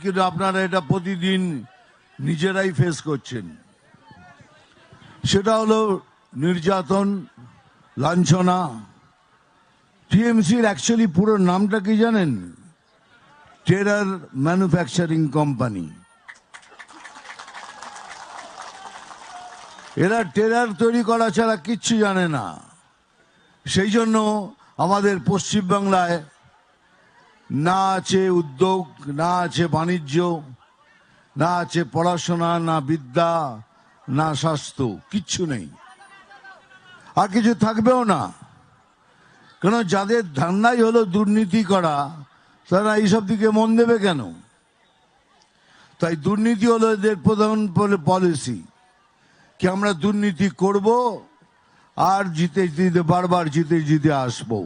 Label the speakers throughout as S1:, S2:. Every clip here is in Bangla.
S1: কিন্তু আপনারা এটা প্রতিদিন নিজেরাই ফেস করছেন। সেটা হলো নির্যাতন, লাঞ্ছনা। টিএমসির অ্যাকচুয়ালি পুরো নামটা কি জানেন? Terror manufacturing company. এরা টেরার তৈরি করা ছাড়া কিচ্ছু জানে না। সেই জন্য আমাদের পশ্চিমবাংলায় না আছে উদ্যোগ, না আছে বাণিজ্য, না আছে পড়াশোনা, না বিদ্যা, না স্বাস্থ্য, কিচ্ছু নেই। আর কিছু থাকবেও না। কেন, যাদের ধান্দাই হলো দুর্নীতি করা, তারা এইসব দিকে মন দেবে কেন? তাই দুর্নীতি হলো এদের প্রধান পলিসি, কি আমরা দুর্নীতি করব আর জিতে জিতে বারবার জিতে জিতে আসবো।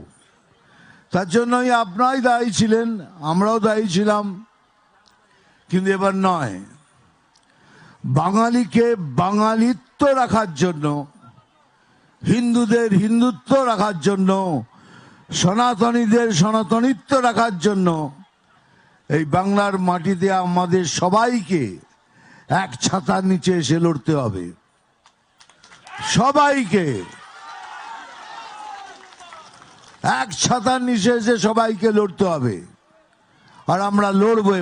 S1: তার জন্যই আপনারাই দায়ী ছিলেন, আমরাও দায়ী ছিলাম, কিন্তু এবার নয়। বাঙালিকে বাঙালিত্ব রাখার জন্য, হিন্দুদের হিন্দুত্ব রাখার জন্য, সনাতনীদের সনাতনিত্ব রাখার জন্য এই বাংলার মাটিতে আমাদের সবাইকে এক ছাতার নিচে এসে লড়তে হবে। সবাইকে এক ছাতার নিচে এসে সবাইকে লড়তে হবে। আর আমরা লড়বো।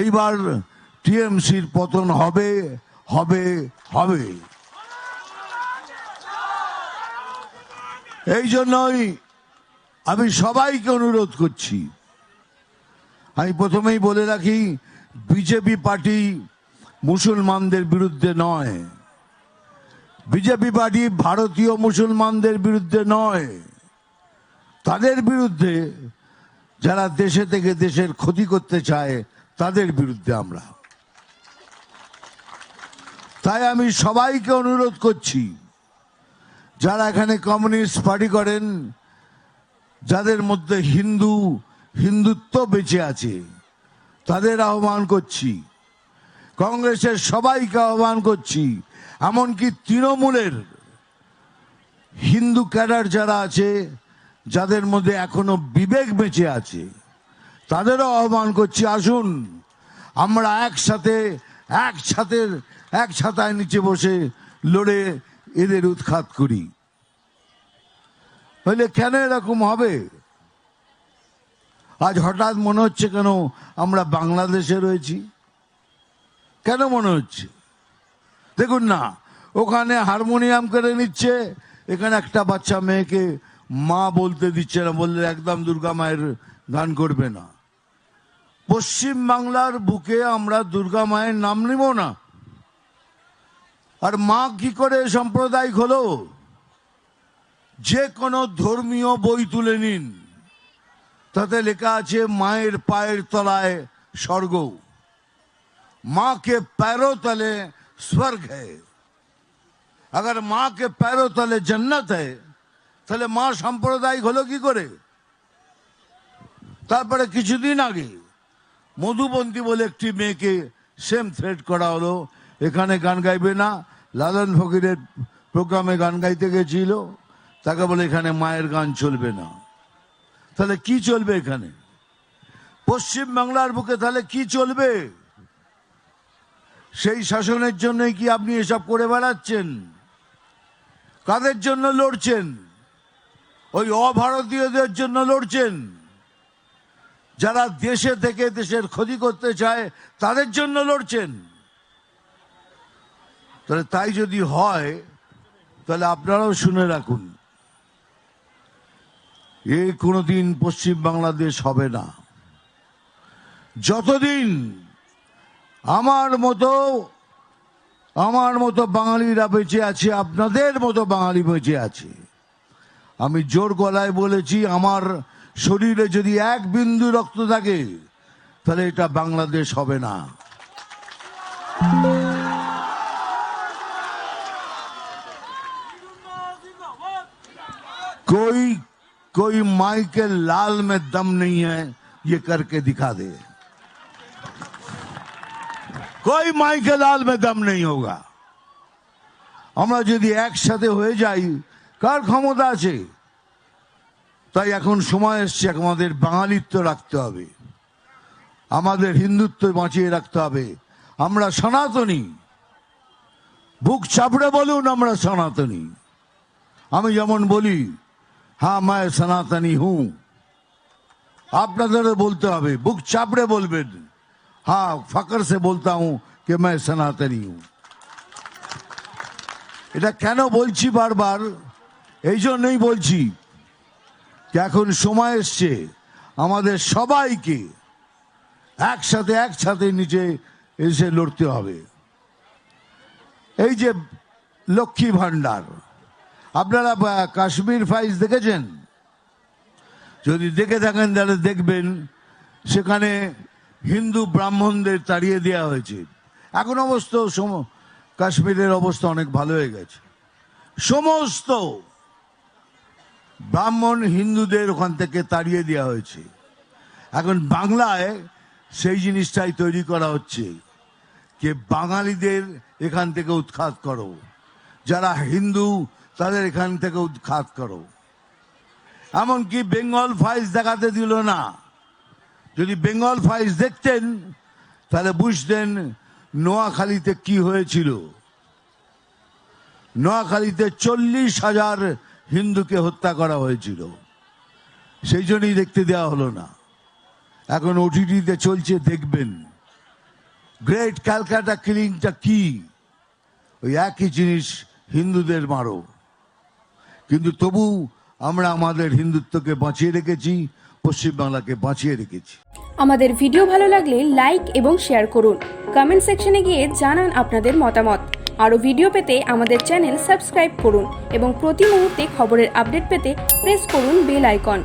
S1: এইবার টিএমসির পতন হবে হবে হবে। এই জন্যই আমি সবাইকে অনুরোধ করছি। আমি প্রথমেই বলে রাখি, বিজেপি পার্টি মুসলমানদের বিরুদ্ধে নয়। বিজেপি পার্টি ভারতীয় মুসলমানদের বিরুদ্ধে নয়। তাদের বিরুদ্ধে, যারা দেশে থেকে দেশের ক্ষতি করতে চায়, তাদের বিরুদ্ধে আমরা। তাই আমি সবাইকে অনুরোধ করছি, যারা এখানে কমিউনিস্ট পার্টি করেন, যাদের মধ্যে হিন্দুত্ব বেঁচে আছে, তাদের আহ্বান করছি। কংগ্রেসের সবাইকে আহ্বান করছি, এমনকি তৃণমূলের হিন্দু ক্যাডার যারা আছে, যাদের মধ্যে এখনো বিবেক বেঁচে আছে, তাদেরও আহ্বান করছি, আসুন আমরা এক ছাতায় নিচে বসে লড়ে এদের উৎখাত করি। হইলে কেন এরকম হবে? আজ হঠাৎ মনে হচ্ছে কেন আমরা বাংলাদেশে রয়েছি? কেন মনে হচ্ছে? দেখুন না, ওখানে হারমোনিয়াম করে নিচ্ছে, এখানে একটা বাচ্চা মেয়েকে মা বলতে দিচ্ছে না, বললে একদম দুর্গা মায়ের গান করবে না। পশ্চিম বাংলার বুকে আমরা দুর্গা মায়ের নাম নিব না। আর মা কি করে সাম্প্রদায়িক হলো? যে কোনো ধর্মীয় বই তুলে নিন, তাতে লেখা আছে মায়ের পায়ের তলায় স্বর্গ, माँ के पैरों तले स्वर्ग है। अगर माँ के पैरों तले जन्नत है, তাহলে মা সাম্প্রদায়িক হলো কি করে? তারপরে কিছুদিন আগে মধুবন্তী বলে একটি মেয়েকে সেম থ্রেট করা হলো, এখানে গান গাইবে না। লালন ফকিরের প্রোগ্রামে গান গাইতে গেছিল, তাকে বলে এখানে মায়ের গান চলবে না। তাহলে কি চলবে এখানে? পশ্চিম বাংলার বুকে তাহলে কি চলবে? সেই শাসনের জন্যই কি আপনি এসব করে বেড়াচ্ছেন? কাদের জন্য লড়ছেন? ওই অভারতীয়দের জন্য লড়ছেন, যারা দেশে থেকে দেশের ক্ষতি করতে চায়, তাদের জন্য লড়ছেন। তাহলে তাই যদি হয়, তাহলে আপনারাও শুনে রাখুন, এ কোনোদিন পশ্চিম বাংলাদেশ হবে না। যতদিন আমার মতো বাঙালিরা বেঁচে আছে, আপনাদের মতো বাঙালি বেঁচে আছে, আমি জোর গলায় বলেছি, আমার শরীরে যদি এক বিন্দু রক্ত থাকে, তাহলে এটা বাংলাদেশ হবে না। कोई माई के लाल में दम नहीं है, ये करके दिखा दे। कोई माई के लाल में दम नहीं होगा। আমরা যদি একসাথে হয়ে যাই, কার ক্ষমতা আছে? তাই এখন সময় এসছে আমাদের বাঙালিত্ব রাখতে হবে। আমাদের হিন্দুত্ব বাঁচিয়ে রাখতে হবে। আমরা সনাতনী, বুক চাপড়ে বলুন আমরা সনাতনী। আমি যেমন বলি হ্যাঁ मैं সনাতনী হুঁ, আপনাদেরও বলতে হবে, বুক চাপড়ে বলবেন हाँ फकर से बोलता हूं कि मैं सनातनी हूं। এটা কেন বলছি বারবার, এই জন্যই বলছি যে এখন সময় এসছে আমাদের সবাইকে একসাথে নিচে এসে লড়তে হবে। এই যে লক্ষ্মী ভান্ডার, আপনারা কাশ্মীর ফাইলস দেখেছেন? যদি দেখে থাকেন তাহলে দেখবেন সেখানে হিন্দু ব্রাহ্মণদের তাড়িয়ে দেওয়া হয়েছে। এখন অবশ্য কাশ্মীরের অবস্থা অনেক ভালো হয়ে গেছে। সমস্ত ব্রাহ্মণ হিন্দুদের ওখান থেকে তাড়িয়ে দেওয়া হয়েছে। এখন বাংলায় সেই জিনিসটাই তৈরি করা হচ্ছে যে বাঙালিদের এখান থেকে উৎখাত করো, যারা হিন্দু তাদের এখান থেকে উৎখাত করো। এমনকি বেঙ্গল ফাইলস দেখাতে দিল না। যদি বেঙ্গল ফাইলস দেখতেন তাহলে বুঝতেন নোয়াখালীতে কি হয়েছিল। নোয়াখালীতে 40,000 হিন্দুকে হত্যা করা হয়েছিল, সেই জন্যই দেখতে দেওয়া হলো না। এখন ওটিটিতে চলছে, দেখবেন। গ্রেট ক্যালকাটা কিলিংটা কি? ওই একই জিনিস, হিন্দুদের মারো। কিন্তু তবু আমরা আমাদের হিন্দুত্বকে বাঁচিয়ে রেখেছি, পশ্চিমবাংলাকে বাঁচিয়ে রেখেছি।
S2: আমাদের ভিডিও ভালো লাগলে লাইক এবং শেয়ার করুন। কমেন্ট সেকশনে গিয়ে জানান আপনাদের মতামত। আরও ভিডিও পেতে আমাদের চ্যানেল সাবস্ক্রাইব করুন এবং প্রতি মুহূর্তে খবরের আপডেট পেতে প্রেস করুন বেল আইকন।